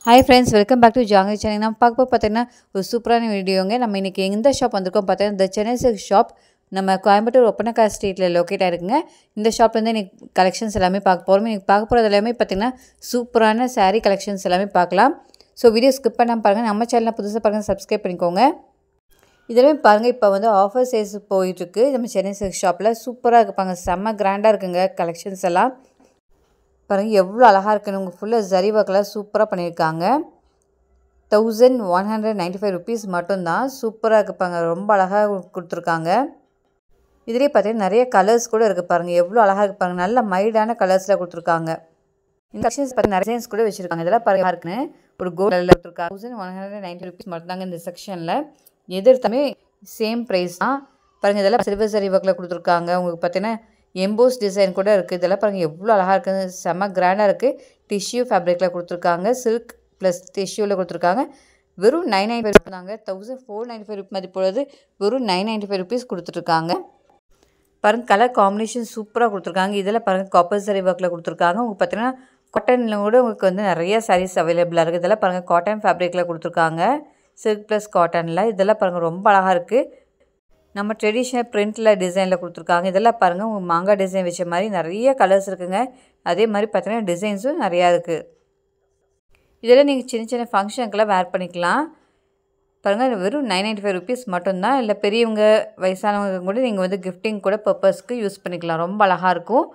Hi friends, welcome back to Jangri channel. நம்ம பார்க்க பார்த்தீங்கன்னா ஒரு சூப்பரான வீடியோங்க. நம்ம இன்னைக்கு எந்த ஷாப் வந்திருக்கோம் பார்த்தீங்கன்னா the Chennai Silk shop நம்ம கோயம்புத்தூர் ஒப்பனக்கார ஸ்ட்ரீட்ல லொகேட் ஆயிருக்குங்க. இந்த ஷாப்ல இருந்து இன்னைக்கு கலெக்ஷன்ஸ் எல்லாமே பார்க்க போறோம். இன்னைக்கு பார்க்க போறது எல்லாமே பார்த்தீங்கன்னா சூப்பரான saree கலெக்ஷன்ஸ் எல்லாமே பார்க்கலாம். ஸோ வீடியோ ஸ்கிப் பண்ணாம பாருங்க. நம்ம சேனலை புதுசாக பாருங்க சப்ஸ்கிரைப் பண்ணிக்கோங்க. இதெல்லாம் பாருங்க இப்போ வந்து ஆஃபர் சேல்ஸ் போயிட்டு இருக்கு. நம்ம சென்னை சில்க் ஷாப்ல சூப்பராக இருப்பாங்க. செம்ம கிராண்டா இருக்குங்க கலெக்ஷன்ஸ் எல்லாம். பாருங்க எவ்வளோ அழகாக இருக்குன்னு உங்கள் ஃபுல்லாக ஜரி ஒர்க்கில் சூப்பராக பண்ணியிருக்காங்க. 1195 rupees மட்டும்தான். சூப்பராக இருக்குப்பாங்க. ரொம்ப அழகாக கொடுத்துருக்காங்க. இதுலேயே பார்த்தீங்கன்னா நிறைய கலர்ஸ் கூட இருக்குது பாருங்கள். எவ்வளோ அழகாக இருப்பாங்க. நல்ல மைல்டான கலர்ஸில் கொடுத்துருக்காங்க. இந்த கலெக்ஷன்ஸ் பார்த்தீங்கன்னா நிறைய டிசைன்ஸ் கூட வச்சுருக்காங்க. இதெல்லாம் பாருங்க இருக்குன்னு ஒரு கோல்ட் கலரில் கொடுத்துருக்காங்க. 1190 rupees மட்டும்தாங்க இந்த செக்ஷனில். எது எடுத்தாலுமே சேம் ப்ரைஸ் தான். பாருங்கள் இதெல்லாம் சில்வர் ஜரி ஒர்க்கில் கொடுத்துருக்காங்க. உங்களுக்கு பார்த்தீங்கன்னா எம்போஸ் டிசைன் கூட இருக்குது. இதெல்லாம் பாருங்கள் எவ்வளோ அழகாக இருக்குது. செம்ம கிராண்டாக இருக்குது. டிஷ்யூ ஃபேப்ரிக்கில் கொடுத்துருக்காங்க. சில்க் ப்ளஸ் டிஷ்யூவில் கொடுத்துருக்காங்க. வெறும் 995 தாங்க. 1495 rupees மதிப்புள்ளது வெறும் 995 rupees கொடுத்துட்ருக்காங்க. பாருங்கள் கலர் காம்பினேஷன் சூப்பராக கொடுத்துருக்காங்க. இதெல்லாம் பாருங்கள் காப்பர் ஜரி ஒர்க்கில் கொடுத்துருக்காங்க. உங்களுக்கு பார்த்தீங்கன்னா காட்டனில் கூட உங்களுக்கு வந்து நிறைய சாரீஸ் அவைலபிளாக இருக்குது. இதெல்லாம் பாருங்கள் காட்டன் ஃபேப்ரிக்கில் கொடுத்துருக்காங்க. சில்க் ப்ளஸ் காட்டனில் இதெல்லாம் பாருங்கள் ரொம்ப அழகாக இருக்குது. நம்ம ட்ரெடிஷ்னல் பிரிண்டில் டிசைனில் கொடுத்துருக்காங்க. இதெல்லாம் பாருங்கள் உங்கள் மாங்காய் டிசைன் வச்ச மாதிரி நிறைய கலர்ஸ் இருக்குங்க. அதே மாதிரி பார்த்தீங்கன்னா டிசைன்ஸும் நிறையா இருக்குது. இதெல்லாம் நீங்கள் சின்ன சின்ன ஃபங்க்ஷனுக்கெல்லாம் வேர் பண்ணிக்கலாம். பாருங்கள் வெறும் 995 rupees மட்டும்தான். இல்லை பெரியவங்க வயசானவங்க கூட நீங்கள் வந்து கிஃப்டிங் கூட பர்பஸ்க்கு யூஸ் பண்ணிக்கலாம். ரொம்ப அழகாக இருக்கும்.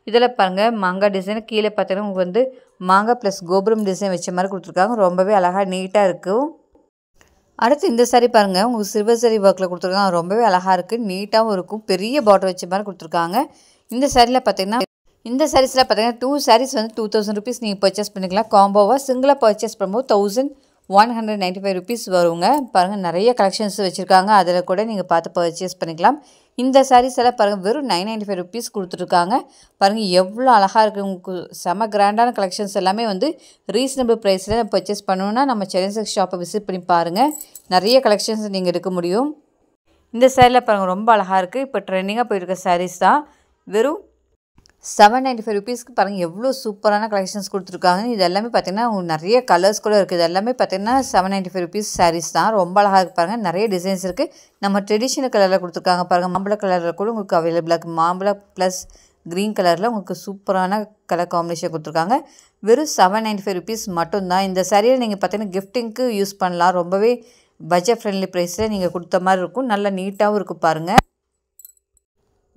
இதெல்லாம் பாருங்கள் மாங்காய் டிசைன் கீழே பார்த்தீங்கன்னா உங்களுக்கு வந்து மாங்காய் ப்ளஸ் கோபுரம் டிசைன் வச்ச மாதிரி கொடுத்துருக்காங்க. ரொம்பவே அழகாக நீட்டாக இருக்கும். அடுத்து இந்த சாரீ பாருங்கள் உங்களுக்கு சில்வர் ஜரி ஒர்க்கில் கொடுத்துருக்காங்க. ரொம்பவே அழகாக இருக்குது. நீட்டாகவும் இருக்கும். பெரிய பார்டர் வச்ச மாதிரி கொடுத்துருக்காங்க. இந்த சாரியில் பார்த்தீங்கன்னா இந்த சாரீஸில் பார்த்தீங்கன்னா 2 sarees வந்து 2000 rupees நீங்கள் பர்ச்சேஸ் பண்ணிக்கலாம். காம்போவாக சிங்கிளாக பர்ச்சேஸ் பண்ணும்போது 1195 rupees வருங்க. பாருங்கள் நிறைய கலெக்ஷன்ஸ் வச்சுருக்காங்க. அதில் கூட நீங்கள் பார்த்து பர்ச்சேஸ் பண்ணிக்கலாம். இந்த சாரீஸ் எல்லாம் பாருங்கள் வெறும் 995 rupees கொடுத்துருக்காங்க. பாருங்கள் எவ்வளோ அழகாக இருக்குது. உங்களுக்கு செம கிராண்டான கலெக்ஷன்ஸ் எல்லாமே வந்து ரீசனபிள் ப்ரைஸில் பர்ச்சேஸ் பண்ணணுன்னா நம்ம சென்னை சில்க் ஷாப்பை விசிட் பண்ணி பாருங்கள். நிறைய கலெக்ஷன்ஸ் நீங்கள் எடுக்க முடியும். இந்த சாரியில் பாருங்கள் ரொம்ப அழகாக இருக்குது. இப்போ ட்ரெண்டிங்காக போயிருக்க சாரீஸ் தான். வெறும் 795 rupeesக்கு பாருங்கள் எவ்வளோ சூப்பரான கலெக்ஷன்ஸ் கொடுத்துருக்காங்க. இது எல்லாமே பார்த்தீங்கன்னா உங்களுக்கு நிறைய கலர்ஸ் கூட இருக்குது. இது எல்லாமே பார்த்தீங்கன்னா 795 rupees சாரீஸ் தான். ரொம்ப அழகாக இருக்குது பாருங்கள். நிறைய டிசைன்ஸ் இருக்குது. நம்ம ட்ரெடிஷ்னல் கலரில் கொடுத்துருக்காங்க பாருங்கள். மாம்பழ கலரில் கூட உங்களுக்கு அவைலபிளாக இருக்குது. மாம்பழம் ப்ளஸ் க்ரீன் கலரில் உங்களுக்கு சூப்பரான கலர் காம்பினேஷன் கொடுத்துருக்காங்க. வெறும் 795 rupees மட்டும்தான். இந்த சாரியில் நீங்கள் பார்த்தீங்கன்னா கிஃப்டிங்க்கு யூஸ் பண்ணலாம். ரொம்பவே பட்ஜெட் ஃப்ரெண்ட்லி ப்ரைஸில் நீங்கள் கொடுத்த மாதிரி இருக்கும். நல்லா நீட்டாகவும் இருக்கும் பாருங்கள்.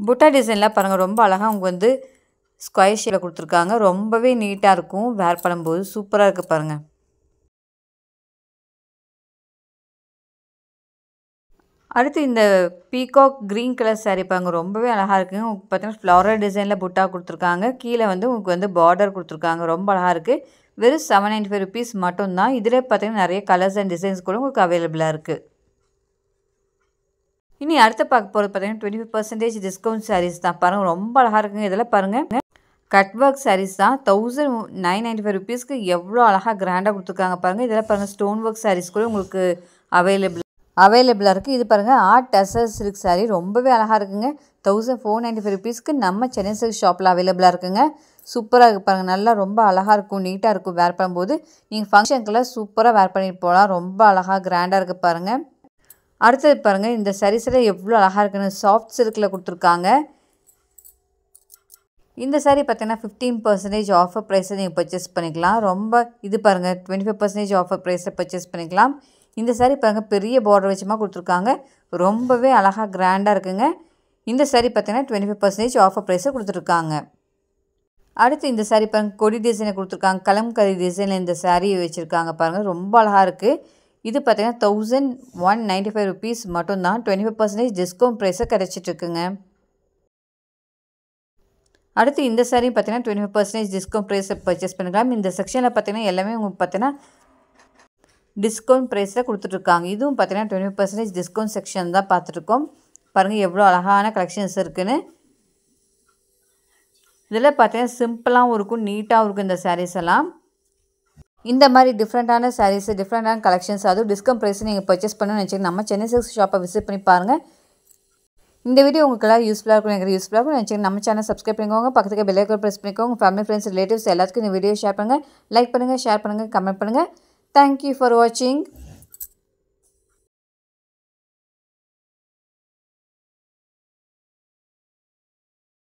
புட்டா டிசைனில் பாருங்கள் ரொம்ப அழகாக உங்களுக்கு வந்து ஸ்கொயர் ஷேப்பில் கொடுத்துருக்காங்க. ரொம்பவே நீட்டாக இருக்கும். வேர் பண்ணும்போது சூப்பராக இருக்குது பாருங்கள். அடுத்து இந்த பீகாக் க்ரீன் கலர் சாரீ பாருங்கள் ரொம்பவே அழகாக இருக்குங்க. உங்களுக்கு பார்த்தீங்கன்னா ஃப்ளாரல் டிசைனில் புட்டா கொடுத்துருக்காங்க. கீழே வந்து உங்களுக்கு வந்து பார்டர் கொடுத்துருக்காங்க. ரொம்ப அழகாக இருக்குது. வெறும் 795 rupees மட்டும்தான். இதில் பார்த்தீங்கன்னா நிறைய கலர்ஸ் அண்ட் டிசைன்ஸ் கூட உங்களுக்கு அவைலபிளாக இருக்குது. இனி அடுத்து பார்க்க போகிறது பார்த்தீங்கன்னா 25% டிஸ்கவுண்ட் சாரீஸ் தான். பாருங்கள் ரொம்ப அழகாக இருக்குங்க. இதெல்லாம் பாருங்கள் கட் ஒர்க் சாரீஸ் தான். 1995 rupeesக்கு எவ்வளோ அழகாக கிராண்டாக கொடுத்துருக்காங்க பாருங்கள். இதெல்லாம் பாருங்கள் ஸ்டோன் ஒர்க் சாரீஸ் கூட உங்களுக்கு அவைலபிளாக இருக்குது. இது பாருங்கள் ஆர்ட் டசர் சில்க் சாரீ ரொம்பவே அழகாக இருக்குங்க. 1495 rupeesக்கு நம்ம சென்னை சில்க் ஷாப்பில் அவைலபிளாக இருக்குங்க. சூப்பராக இருக்குது பாருங்கள். நல்லா ரொம்ப அழகாக இருக்கும். நீட்டாக இருக்கும். வேர் பண்ணும்போது நீங்கள் ஃபங்க்ஷனுக்கெல்லாம் சூப்பராக வேர் பண்ணிட்டு போகலாம். ரொம்ப அழகாக கிராண்டாக இருக்குது பாருங்கள். அடுத்தது பாருங்கள் இந்த சாரீஸில் எவ்வளோ அழகாக இருக்குன்னு சாஃப்ட் சில்கில் கொடுத்துருக்காங்க. இந்த சாரீ பார்த்தீங்கன்னா 15% ஆஃபர் ப்ரைஸில் நீங்கள் பர்ச்சேஸ் பண்ணிக்கலாம். ரொம்ப இது பாருங்கள் 25% ஆஃபர் ப்ரைஸில் பர்ச்சேஸ் பண்ணிக்கலாம். இந்த சாரீ பாருங்கள் பெரிய பார்டர் வச்சுமா கொடுத்துருக்காங்க. ரொம்பவே அழகாக கிராண்டாக இருக்குங்க. இந்த சாரீ பார்த்தீங்கன்னா 25% ஆஃபர் ப்ரைஸில் கொடுத்துருக்காங்க. அடுத்து இந்த சாரீ பாருங்கள் கொடி டிசைனை கொடுத்துருக்காங்க. கலம்கரி டிசைனில் இந்த சாரீ வச்சுருக்காங்க பாருங்கள். ரொம்ப அழகாக இருக்குது. இது பார்த்தீங்கன்னா 1195 rupees மட்டும்தான். 25% டிஸ்கவுண்ட் ப்ரைஸில் கிடச்சிட்ருக்குங்க. அடுத்து இந்த சாரீ பார்த்தீங்கன்னா 25% டிஸ்கவுண்ட் ப்ரைஸில் பர்ச்சேஸ் பண்ணிக்கலாம். இந்த செக்ஷனில் பார்த்தீங்கன்னா எல்லாமே உங்களுக்கு பார்த்தீங்கன்னா டிஸ்கவுண்ட் ப்ரைஸில் கொடுத்துட்ருக்காங்க. இதுவும் பார்த்தீங்கன்னா 25% டிஸ்கவுண்ட் செக்ஷன் தான் பார்த்துட்ருக்கோம். பாருங்கள் எவ்வளோ அழகான கலெக்ஷன்ஸ் இருக்குன்னு. இதில் பார்த்தீங்கன்னா சிம்பிளாகவும் இருக்கும். நீட்டாகவும் இருக்கும் இந்த சாரீஸ் எல்லாம். இந்த மாதிரி டிஃப்ரெண்ட்டான சாரீஸ் டிஃப்ரெண்ட்டான கலெக்ஷன்ஸ் அதுவும் டிஸ்கவுண்ட் ப்ரைஸ் நீங்கள் பர்ச்சேஸ் பண்ணணும்னு நினச்சிங்க நம்ம சென்னை சில்க் ஷாப்பை விசிட் பண்ணி பாருங்கள். இந்த வீடியோ உங்களுக்கு எல்லாம் யூஸ்ஃபுல்லாக இருக்கும். எனக்கு யூஸ்ஃபுல்லாக இருக்கும் நினச்சிங்க நம்ம சேனல் சப்ஸ்கிரைப் பண்ணிக்கோங்க. பக்கத்துக்கு பெல் ஐகான் ப்ரெஸ் பண்ணிக்கோங்க. ஃபேமிலி ஃப்ரெண்ட்ஸ் ரிலேட்டிவ்ஸ் எல்லாத்துக்கும் இந்த வீடியோ ஷேர் பண்ணுங்கள். லைக் பண்ணுங்கள், ஷேர் பண்ணுங்கள், கமெண்ட் பண்ணுங்கள். தேங்க்யூ ஃபார் வாட்சிங்.